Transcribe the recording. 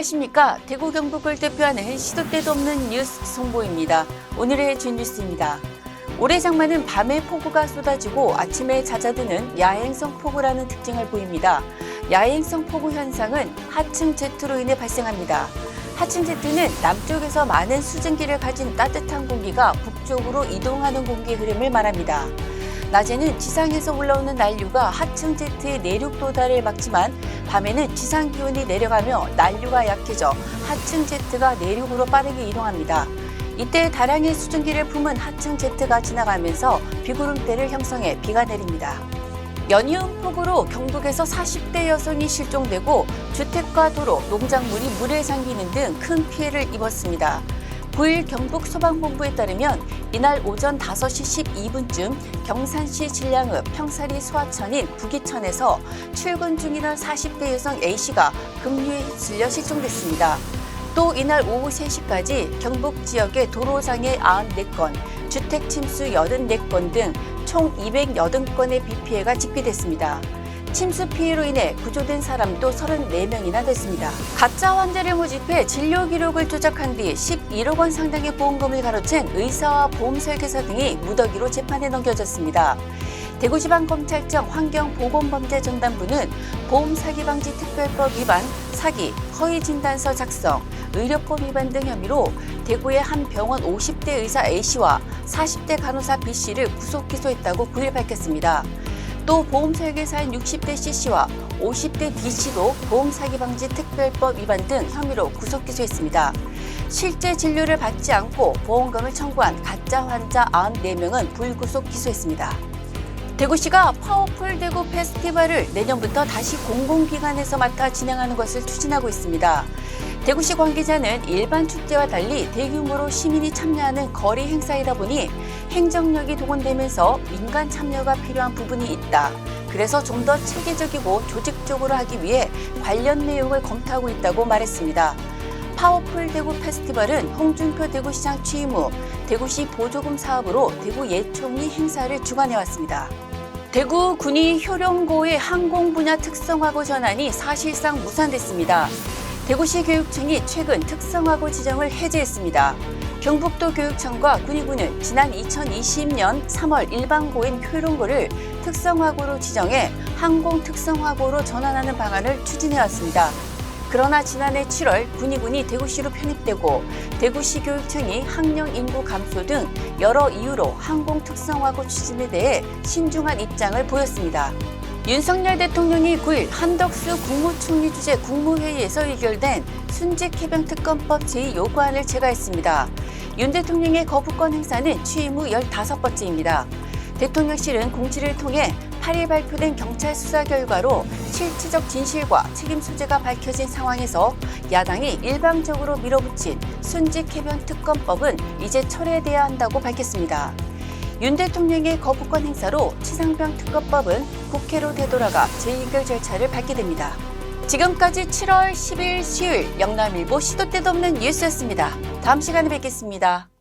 안녕하십니까. 대구 경북을 대표하는 시도 때도 없는 뉴스 송보입니다. 오늘의 준뉴스입니다. 올해 장마는 밤에 폭우가 쏟아지고 아침에 잦아드는 야행성 폭우라는 특징을 보입니다. 야행성 폭우 현상은 하층 제트로 인해 발생합니다. 하층 제트는 남쪽에서 많은 수증기를 가진 따뜻한 공기가 북쪽으로 이동하는 공기 흐름을 말합니다. 낮에는 지상에서 올라오는 난류가 하층 제트의 내륙 도달을 막지만 밤에는 지상 기온이 내려가며 난류가 약해져 하층 제트가 내륙으로 빠르게 이동합니다. 이때 다량의 수증기를 품은 하층 제트가 지나가면서 비구름대를 형성해 비가 내립니다. 연이은 폭우로 경북에서 40대 여성이 실종되고 주택과 도로, 농작물이 물에 잠기는 등 큰 피해를 입었습니다. 9일 경북소방본부에 따르면 이날 오전 5시 12분쯤 경산시 진량읍 평사리 소하천인 부기천에서 출근 중이던 40대 여성 A씨가 급류에 휩쓸려 실종됐습니다. 또 이날 오후 3시까지 경북 지역의 도로장애 94건, 주택 침수 84건 등 총 280건의 비 피해가 집계됐습니다. 침수 피해로 인해 구조된 사람도 34명이나 됐습니다. 가짜 환자를 모집해 진료 기록을 조작한 뒤 11억 원 상당의 보험금을 가로챈 의사와 보험 설계사 등이 무더기로 재판에 넘겨졌습니다. 대구지방검찰청 환경보건범죄전담부는 보험사기방지특별법 위반, 사기, 허위진단서 작성, 의료법 위반 등 혐의로 대구의 한 병원 50대 의사 A씨와 40대 간호사 B씨를 구속 기소했다고 9일 밝혔습니다. 또 보험설계사인 60대 C씨와 50대 D씨도 보험사기방지특별법 위반 등 혐의로 구속 기소했습니다. 실제 진료를 받지 않고 보험금을 청구한 가짜 환자 94명은 불구속 기소했습니다. 대구시가 파워풀 대구 페스티벌을 내년부터 다시 공공기관에서 맡아 진행하는 것을 추진하고 있습니다. 대구시 관계자는 일반 축제와 달리 대규모로 시민이 참여하는 거리 행사이다 보니 행정력이 동원되면서 민간 참여가 필요한 부분이 있다. 그래서 좀 더 체계적이고 조직적으로 하기 위해 관련 내용을 검토하고 있다고 말했습니다. 파워풀 대구 페스티벌은 홍준표 대구시장 취임 후 대구시 보조금 사업으로 대구 예총리 행사를 주관해왔습니다. 대구군이 효령고의 항공 분야 특성화고 전환이 사실상 무산됐습니다. 대구시 교육청이 최근 특성화고 지정을 해제했습니다. 경북도 교육청과 군의군은 지난 2020년 3월 일반고인 효령고를 특성화고로 지정해 항공 특성화고로 전환하는 방안을 추진해왔습니다. 그러나 지난해 7월 군의군이 대구시로 편입되고 대구시 교육청이 학령 인구 감소 등 여러 이유로 항공 특성화고 추진에 대해 신중한 입장을 보였습니다. 윤석열 대통령이 9일 한덕수 국무총리 주재 국무회의에서 의결된 순직해병특검법 제2요구안을 제거했습니다. 윤 대통령의 거부권 행사는 취임 후 15번째입니다. 대통령실은 공지를 통해 8일 발표된 경찰 수사 결과로 실체적 진실과 책임 소재가 밝혀진 상황에서 야당이 일방적으로 밀어붙인 순직해병특검법은 이제 철회돼야 한다고 밝혔습니다. 윤 대통령의 거부권 행사로 최상병 특검법은 국회로 되돌아가 재의결 절차를 밟게 됩니다. 지금까지 7월 10일 수요일 영남일보 시도 때도 없는 뉴스였습니다. 다음 시간에 뵙겠습니다.